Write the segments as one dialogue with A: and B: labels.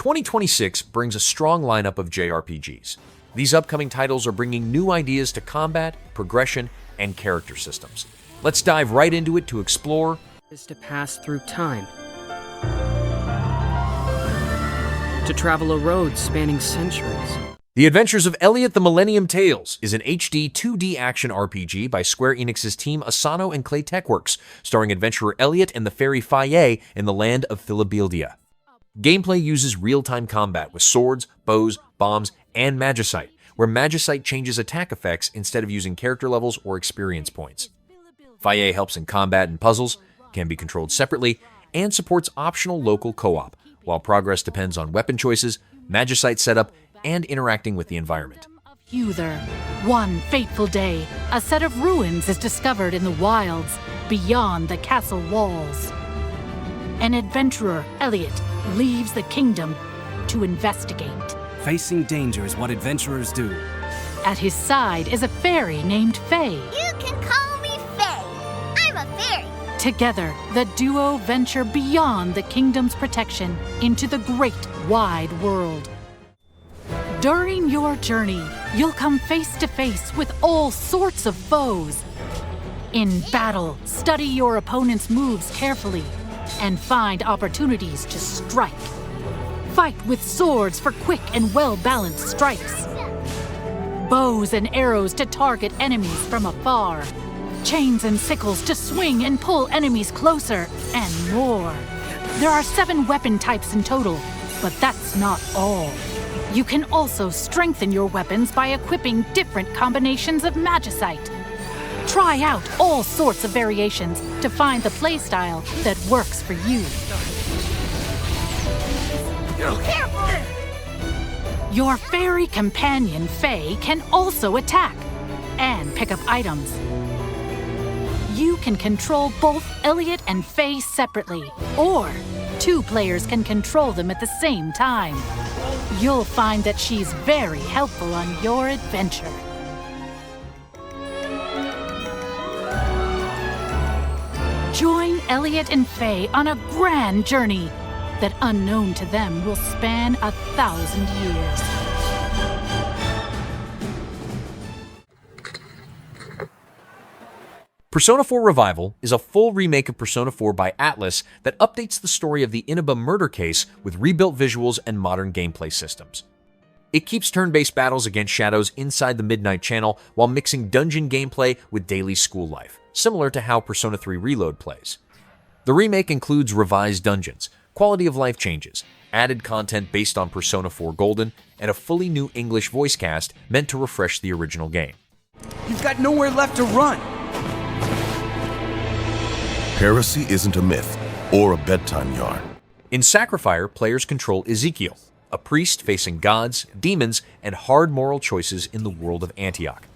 A: 2026 brings a strong lineup of JRPGs. These upcoming titles are bringing new ideas to combat, progression, and character systems. Let's dive right into it to explore
B: is to pass through time. To travel a road spanning centuries.
A: The Adventures of Elliot: The Millennium Tales is an HD 2D action RPG by Square Enix's team Asano and Clay Techworks, starring adventurer Elliot and the fairy Faye in the land of Philibeldia. Gameplay uses real-time combat with swords, bows, bombs, and magicite, where magicite changes attack effects instead of using character levels or experience points. Faye helps in combat and puzzles, can be controlled separately, and supports optional local co-op, while progress depends on weapon choices, magicite setup, and interacting with the environment.
C: Uther, one fateful day, a set of ruins is discovered in the wilds beyond the castle walls. An adventurer, Elliot, leaves the kingdom to investigate.
D: Facing danger is what adventurers do.
C: At his side is a fairy named Faye.
E: You can call me Faye. I'm a fairy.
C: Together, the duo venture beyond the kingdom's protection into the great wide world. During your journey, you'll come face to face with all sorts of foes. In battle, study your opponent's moves carefully and find opportunities to strike. Fight with swords for quick and well-balanced strikes. Bows and arrows to target enemies from afar. Chains and sickles to swing and pull enemies closer, and more. There are 7 weapon types in total, but that's not all. You can also strengthen your weapons by equipping different combinations of magicite. Try out all sorts of variations to find the playstyle that works for you.
E: Careful!
C: Your fairy companion, Faye, can also attack and pick up items. You can control both Elliot and Faye separately, or 2 players can control them at the same time. You'll find that she's very helpful on your adventure. Join Elliot and Faye on a grand journey that, unknown to them, will span 1,000 years.
A: Persona 4 Revival is a full remake of Persona 4 by Atlus that updates the story of the Inaba murder case with rebuilt visuals and modern gameplay systems. It keeps turn-based battles against shadows inside the Midnight Channel while mixing dungeon gameplay with daily school life, similar to how Persona 3 Reload plays. The remake includes revised dungeons, quality of life changes, added content based on Persona 4 Golden, and a fully new English voice cast meant to refresh the original game.
D: You've got nowhere left to run.
F: Heresy isn't a myth or a bedtime yarn.
A: In SacriFire, players control Ezekiel, a priest facing gods, demons, and hard moral choices in the world of Antioch.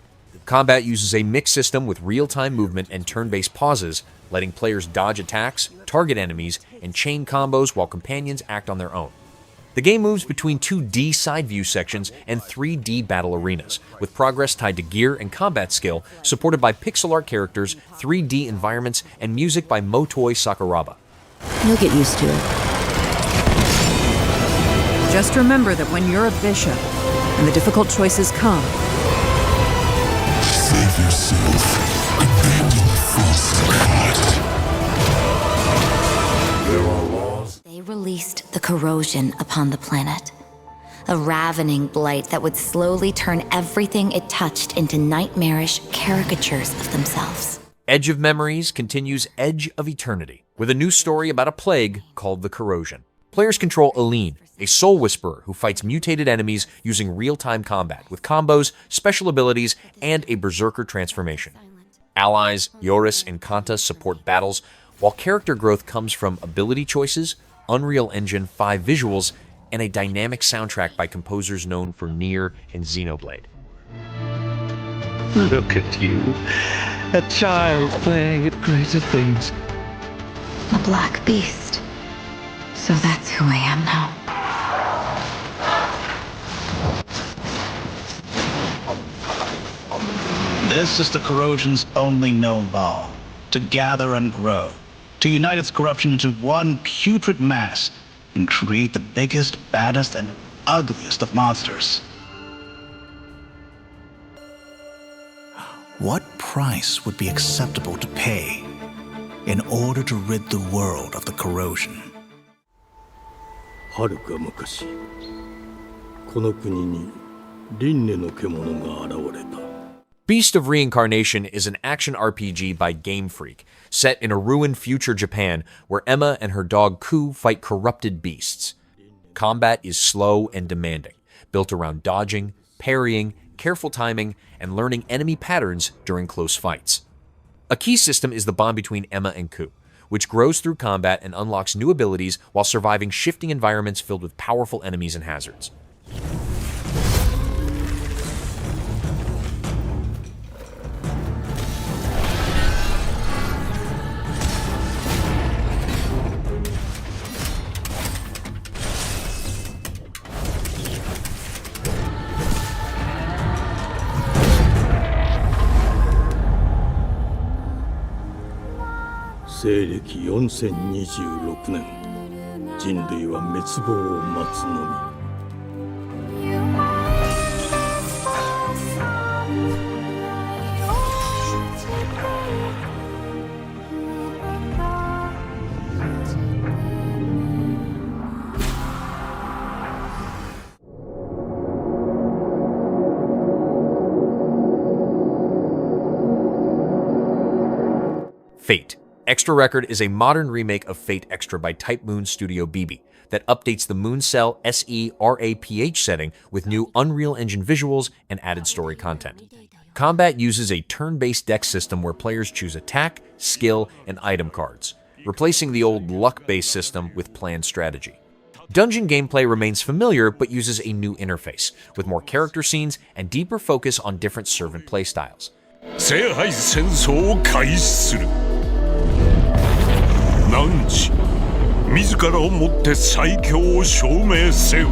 A: Combat uses a mixed system with real-time movement and turn-based pauses, letting players dodge attacks, target enemies, and chain combos while companions act on their own. The game moves between 2D side view sections and 3D battle arenas, with progress tied to gear and combat skill, supported by pixel art characters, 3D environments, and music by Motoi Sakuraba.
G: You'll get used to it.
H: Just remember that when you're a bishop and the difficult choices come,
F: Save yourself. Abandon false god. There are laws.
G: they released the corrosion upon the planet. A ravening blight that would slowly turn everything it touched into nightmarish caricatures of themselves.
A: Edge of Memories continues Edge of Eternity, with a new story about a plague called the Corrosion. Players control Aline, a soul whisperer who fights mutated enemies using real-time combat with combos, special abilities, and a berserker transformation. Allies, Yoris, and Kanta support battles, while character growth comes from ability choices, Unreal Engine 5 visuals, and a dynamic soundtrack by composers known for Nier and Xenoblade.
I: Look at you, a child playing at greater things.
G: A black beast. So that's who I am now.
J: This is the corrosion's only known law: to gather and grow, to unite its corruption into one putrid mass, and create the biggest, baddest, and ugliest of monsters. What price would be acceptable to pay in order to rid the world of the corrosion?
K: はるか昔、この国に輪廻の獣が現れた。
A: Beast of Reincarnation is an action RPG by Game Freak, set in a ruined future Japan where Emma and her dog Ku fight corrupted beasts. Combat is slow and demanding, built around dodging, parrying, careful timing, and learning enemy patterns during close fights. A key system is the bond between Emma and Ku, which grows through combat and unlocks new abilities while surviving shifting environments filled with powerful enemies and hazards.
K: 「西暦4026年、人類は滅亡を待つのみ。
A: Fate. Extra Record is a modern remake of Fate Extra by Type Moon Studio BB that updates the Mooncell SERAPH setting with new Unreal Engine visuals and added story content. Combat uses a turn-based deck system where players choose attack, skill, and item cards, replacing the old luck-based system with planned strategy. Dungeon gameplay remains familiar but uses a new interface, with more character scenes and deeper focus on different servant playstyles.
L: 聖杯戦争を開始する。汝、自らをもって最強を証明せよ。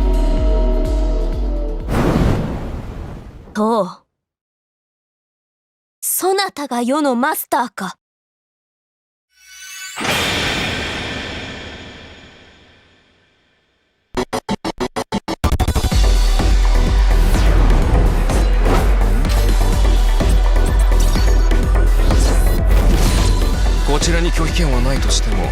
M: とう、そなたが世のマスターか。
N: こちらに拒否権はないとしても、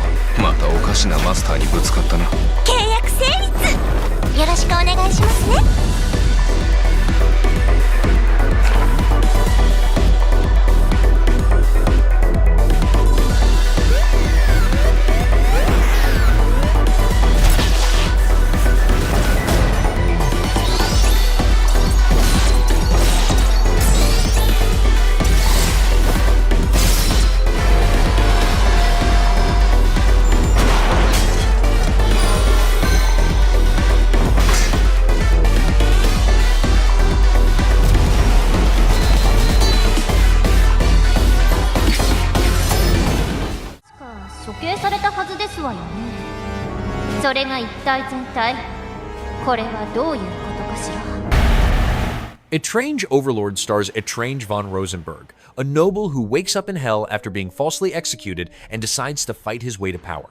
N: またおかしなマスターにぶつかったな。
E: 契約成立。よろしくお願いしますね。それが一体全体。これはどういうことかしら。
A: Etrange Overlord stars Etrange von Rosenberg, a noble who wakes up in hell after being falsely executed and decides to fight his way to power.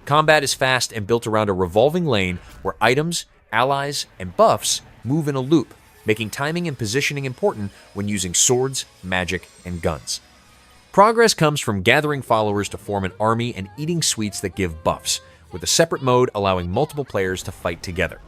A: Combat is fast and built around a revolving lane where items, allies, and buffs move in a loop, making timing and positioning important when using swords, magic, and guns. Progress comes from gathering followers to form an army and eating sweets that give buffs, with a separate mode allowing multiple players to fight together.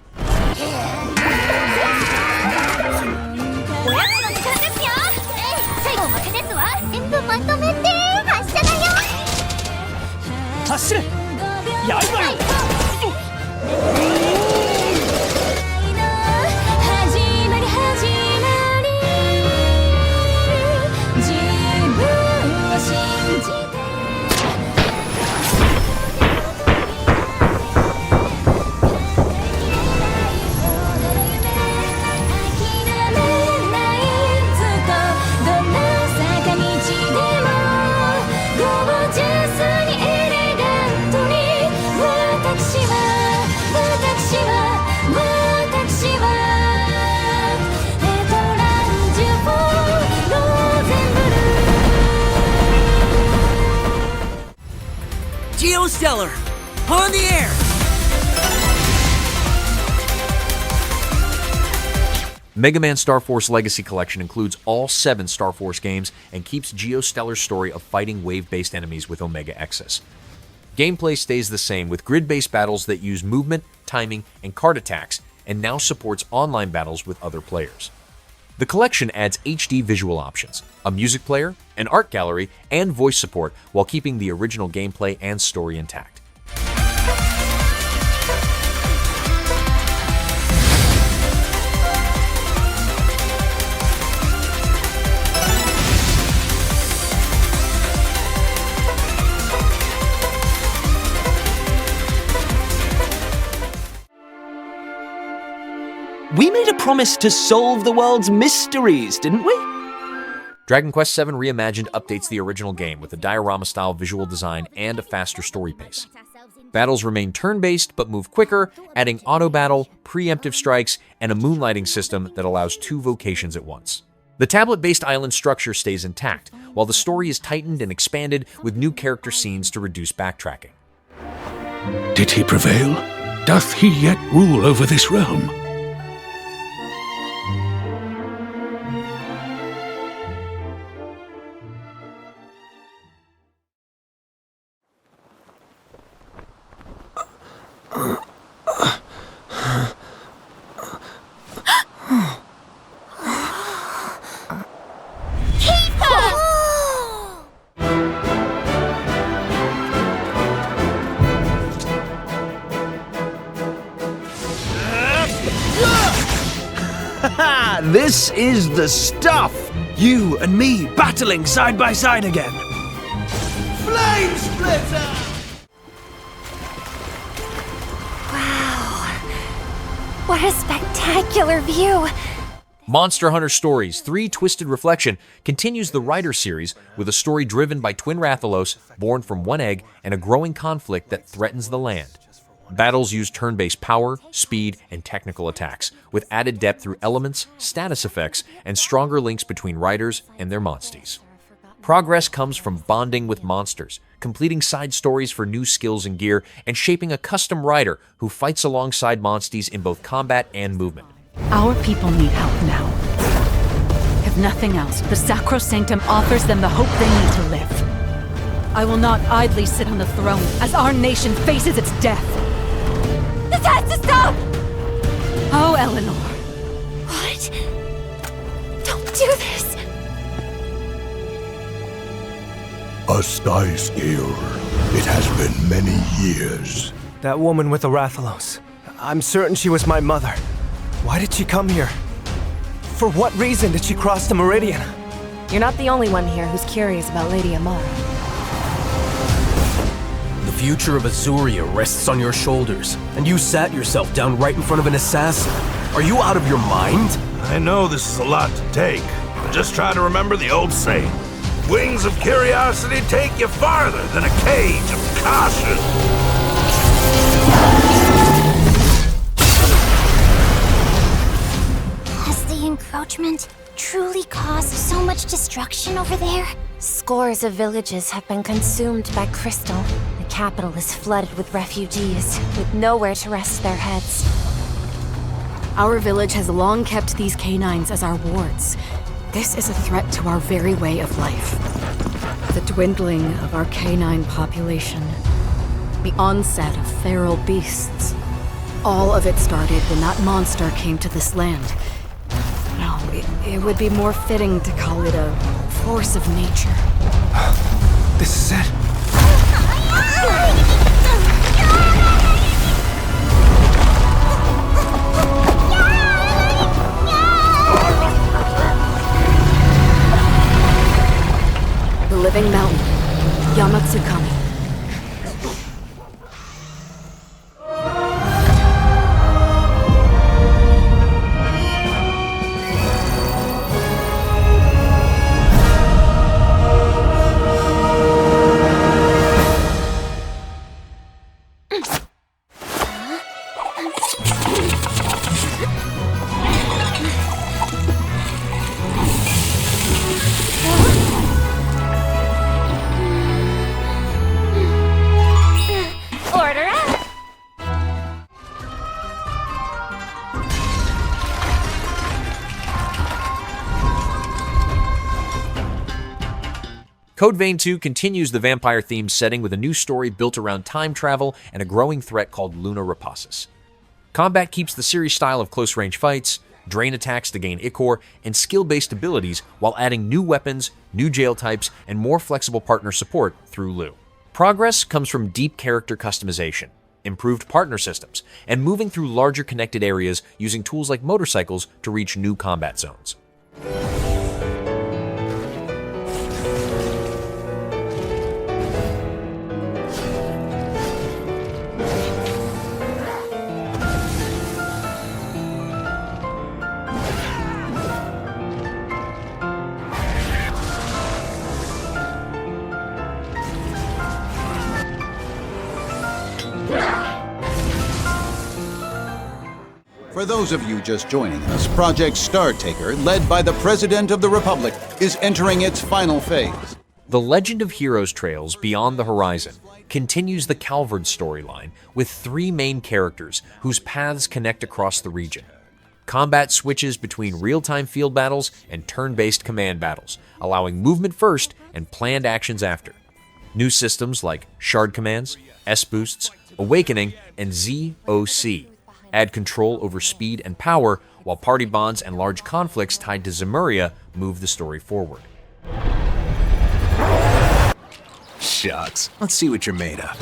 O: Geostellar, on the air!
A: Mega Man Star Force Legacy Collection includes all 7 Star Force games and keeps Geostellar's story of fighting wave-based enemies with Omega Exus. Gameplay stays the same with grid-based battles that use movement, timing, and card attacks, and now supports online battles with other players. The collection adds HD visual options, a music player, an art gallery, and voice support while keeping the original gameplay and story intact.
O: We made a promise to solve the world's mysteries, didn't we?
A: Dragon Quest VII Reimagined updates the original game with a diorama-style visual design and a faster story pace. Battles remain turn-based but move quicker, adding auto-battle, preemptive strikes, and a moonlighting system that allows 2 vocations at once. The tablet-based island structure stays intact, while the story is tightened and expanded with new character scenes to reduce backtracking.
P: Did he prevail? Doth he yet rule over this realm?
O: This is the stuff! You and me battling side by side again!
D: Flame Splitter!
M: Wow. What a spectacular view!
A: Monster Hunter Stories 3 Twisted Reflection continues the Rider series with a story driven by twin Rathalos born from one egg and a growing conflict that threatens the land. Battles use turn-based power, speed, and technical attacks, with added depth through elements, status effects, and stronger links between riders and their monsties. Progress comes from bonding with monsters, completing side stories for new skills and gear, and shaping a custom rider who fights alongside monsties in both combat and movement.
C: Our people need help now. If nothing else, the Sacrosanctum offers them the hope they need to live. I will not idly sit on the throne as our nation faces its death.
M: This has to stop!
C: Oh, Eleanor.
M: What? Don't do this!
F: A sky scale. It has been many years.
Q: That woman with the Rathalos. I'm certain she was my mother. Why did she come here? For what reason did she cross the Meridian?
R: You're not the only one here who's curious about Lady Amara.
S: The future of Azuria rests on your shoulders, and you sat yourself down right in front of an assassin. Are you out of your mind?
L: I know this is a lot to take, but just try to remember the old saying. Wings of curiosity take you farther than a cage of caution.
E: Has the encroachment truly caused so much destruction over there?
R: Scores of villages have been consumed by crystal. The capital is flooded with refugees, with nowhere to rest their heads.
B: Our village has long kept these canines as our wards. This is a threat to our very way of life. The dwindling of our canine population, the onset of feral beasts. All of it started when that monster came to this land. No, it would be more fitting to call it a force of nature.
Q: This is it.
B: The living mountain, Yamatsukami.
A: Code Vein 2 continues the vampire-themed setting with a new story built around time travel and a growing threat called Luna Rapaces. Combat keeps the series style of close-range fights, drain attacks to gain Ichor, and skill-based abilities while adding new weapons, new jail types, and more flexible partner support through Lu. Progress comes from deep character customization, improved partner systems, and moving through larger connected areas using tools like motorcycles to reach new combat zones.
T: For those of you just joining us, Project Startaker, led by the President of the Republic, is entering its final phase.
A: The Legend of Heroes Trails Beyond the Horizon continues the Calvard storyline with 3 main characters whose paths connect across the region. Combat switches between real-time field battles and turn-based command battles, allowing movement first and planned actions after. New systems like Shard Commands, S-Boosts, Awakening, and ZOC add control over speed and power, while party bonds and large conflicts tied to Zemuria move the story forward.
S: Shucks. Let's see what you're made of.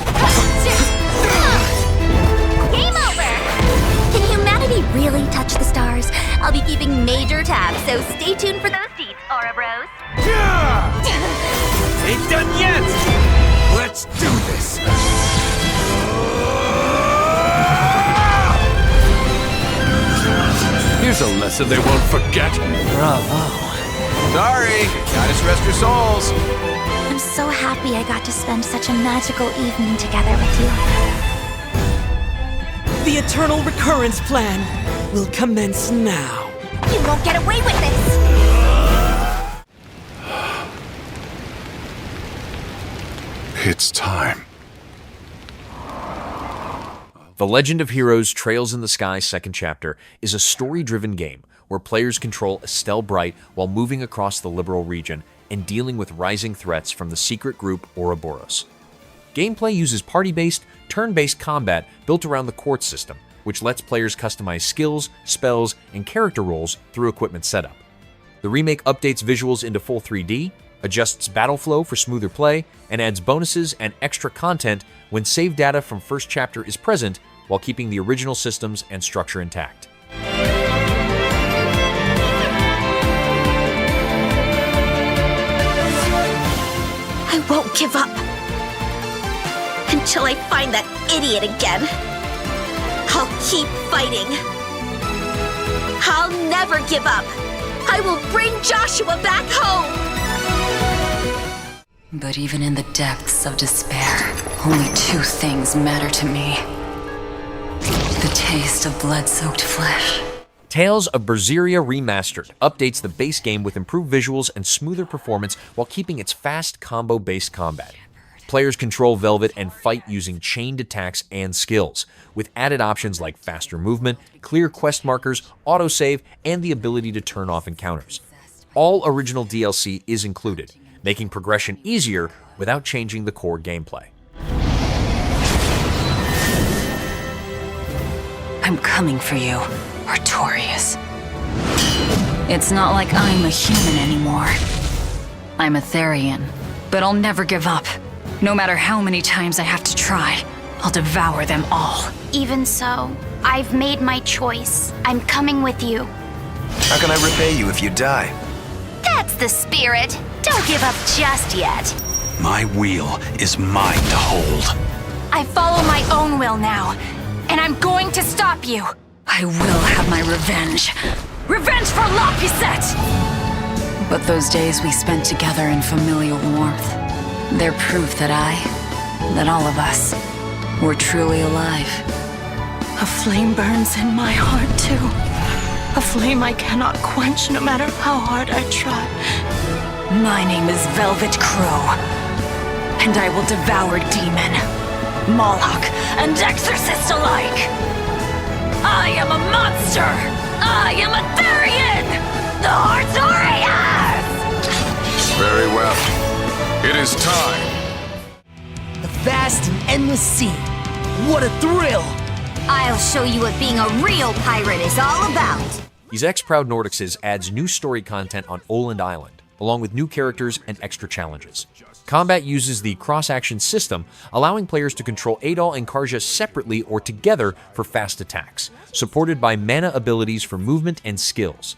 M: Game over! Can humanity really touch the stars? I'll be keeping major tabs, so stay tuned for those deeds, Aura Bros.
O: Ain't done yet! Let's do this!
P: Here's a lesson they won't forget.
S: Bravo. Sorry, gotta rest your souls.
M: I'm so happy I got to spend such a magical evening together with you.
U: The Eternal Recurrence Plan will commence now.
M: You won't get away with this!
P: It's time.
A: The Legend of Heroes Trails in the Sky Second Chapter is a story-driven game where players control Estelle Bright while moving across the Liberal region and dealing with rising threats from the secret group Ouroboros. Gameplay uses party-based, turn-based combat built around the quartz system, which lets players customize skills, spells, and character roles through equipment setup. The remake updates visuals into full 3D, adjusts battle flow for smoother play, and adds bonuses and extra content when save data from first chapter is present while keeping the original systems and structure intact.
M: I won't give up until I find that idiot again. I'll keep fighting. I'll never give up. I will bring Joshua back home.
B: But even in the depths of despair, only 2 things matter to me. The taste of blood-soaked flesh.
A: Tales of Berseria Remastered updates the base game with improved visuals and smoother performance while keeping its fast combo-based combat. Players control Velvet and fight using chained attacks and skills, with added options like faster movement, clear quest markers, autosave, and the ability to turn off encounters. All original DLC is included, making progression easier without changing the core gameplay.
B: I'm coming for you, Artorias. It's not like I'm a human anymore. I'm a Therian, but I'll never give up. No matter how many times I have to try, I'll devour them all.
M: Even so, I've made my choice. I'm coming with you.
S: How can I repay you if you die?
M: That's the spirit. Don't give up just yet.
J: My wheel is mine to hold.
M: I follow my own will now, and I'm going to stop you.
B: I will have my revenge. Revenge for Lapisette! But those days we spent together in familial warmth, they're proof that all of us, were truly alive.
U: A flame burns in my heart, too. A flame I cannot quench no matter how hard I try.
B: My name is Velvet Crow, and I will devour Demon, Moloch, and Exorcist alike. I am a monster! I am a Therian! The Artorias!
P: Very well. It is time.
D: The vast and endless sea. What a thrill!
M: I'll show you what being a real pirate is all about.
A: X Proud Nordics adds new story content on Oland Island, along with new characters and extra challenges. Combat uses the cross-action system, allowing players to control Adol and Karja separately or together for fast attacks, supported by mana abilities for movement and skills.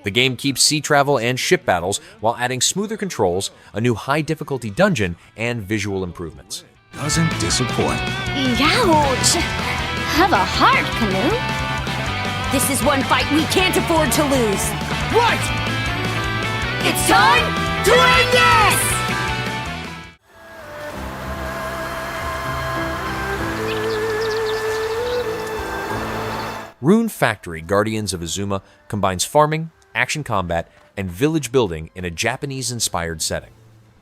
A: The game keeps sea travel and ship battles while adding smoother controls, a new high-difficulty dungeon, and visual improvements.
J: Doesn't disappoint.
M: Ouch! Have a heart, Canoe. This is one fight we can't afford to lose.
D: What?
M: It's time to end this!
A: Rune Factory Guardians of Azuma combines farming, action combat, and village building in a Japanese-inspired setting.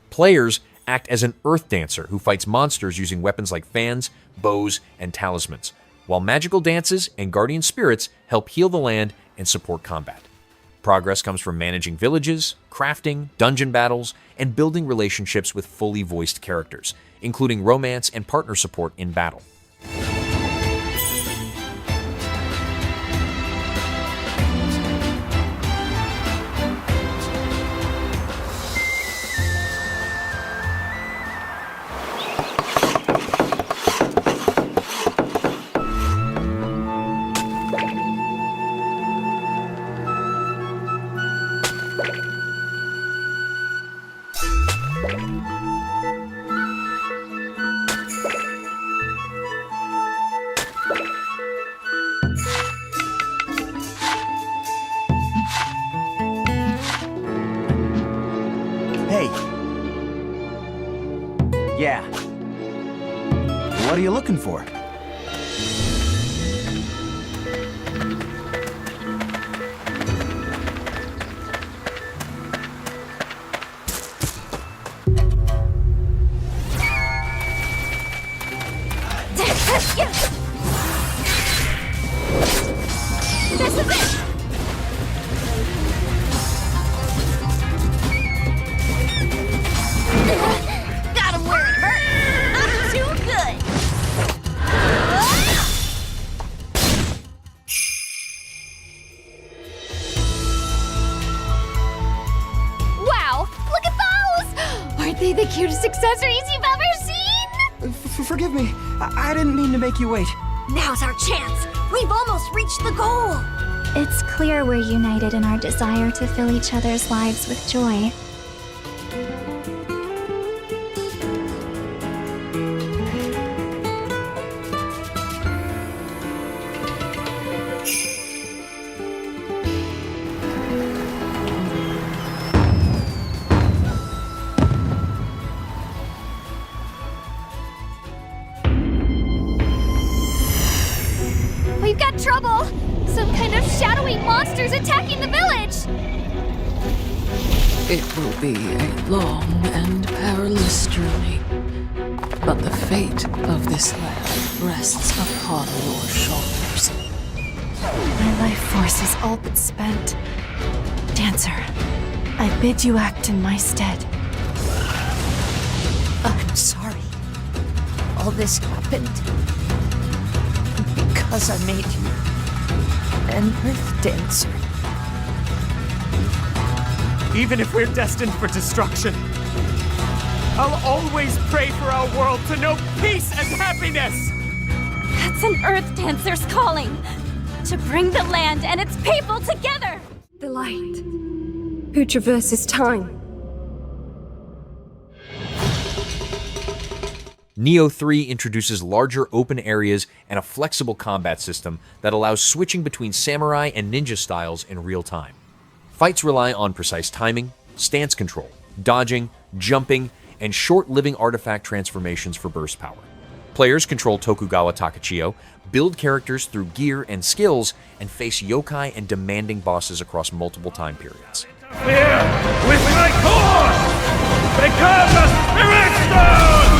A: Players act as an earth dancer who fights monsters using weapons like fans, bows, and talismans, while magical dances and guardian spirits help heal the land and support combat. Progress comes from managing villages, crafting, dungeon battles, and building relationships with fully voiced characters, including romance and partner support in battle.
Q: Yeah. What are you looking for?
M: This is it! Got him where it hurt! Not too good! Wow! Look at those! Aren't they the cutest accessories you've ever seen?
Q: Forgive me. I didn't mean to make you wait.
M: Now's our chance! We've almost reached the goal!
H: It's clear we're united in our desire to fill each other's lives with joy.
M: We've got trouble! Some kind of shadowy monsters attacking the village!
U: It will be a long and perilous journey, but the fate of this land rests upon your shoulders.
B: My life force is all but spent. Dancer, I bid you act in my stead.
D: I'm sorry. All this happened because I made you an earth dancer.
Q: Even if we're destined for destruction, I'll always pray for our world to know peace and happiness!
M: That's an earth dancer's calling! To bring the land and its people together!
V: The light, who traverses time.
A: Nioh 3 introduces larger open areas and a flexible combat system that allows switching between samurai and ninja styles in real time. Fights rely on precise timing, stance control, dodging, jumping, and short-living artifact transformations for burst power. Players control Tokugawa Takechiyo, build characters through gear and skills, and face yokai and demanding bosses across multiple time periods.
L: Here, with my cause, become the Spirit Stone!